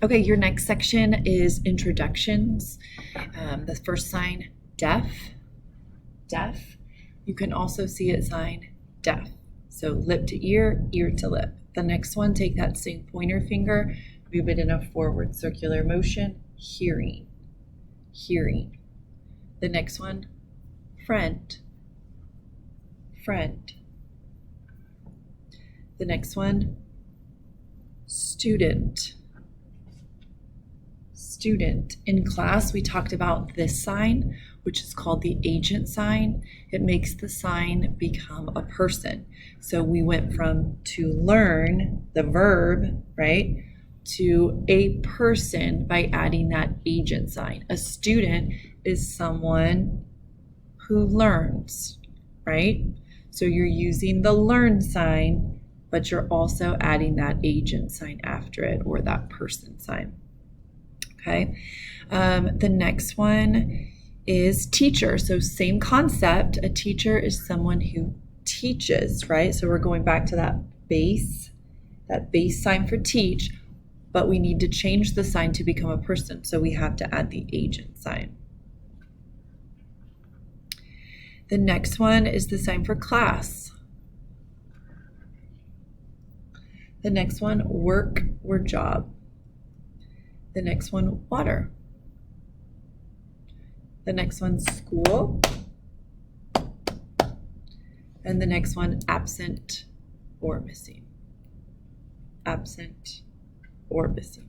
Okay, your next section is introductions. The first sign, deaf, deaf. You can also see it sign deaf. So lip to ear, ear to lip. The next one, take that same pointer finger, move it in a forward circular motion, hearing, hearing. The next one, friend, friend. The next one, student, student. In class, we talked about this sign, which is called the agent sign. It makes the sign become a person. So we went from to learn, the verb, right, to a person by adding that agent sign. A student is someone who learns, right? So you're using the learn sign, but you're also adding that agent sign after it, or that person sign. Okay. The next one is teacher. So same concept. A teacher is someone who teaches, right? So we're going back to that base sign for teach, but we need to change the sign to become a person. So we have to add the agent sign. The next one is the sign for class. The next one, work or job. The next one, water. The next one, school. And the next one, absent or missing. Absent or missing.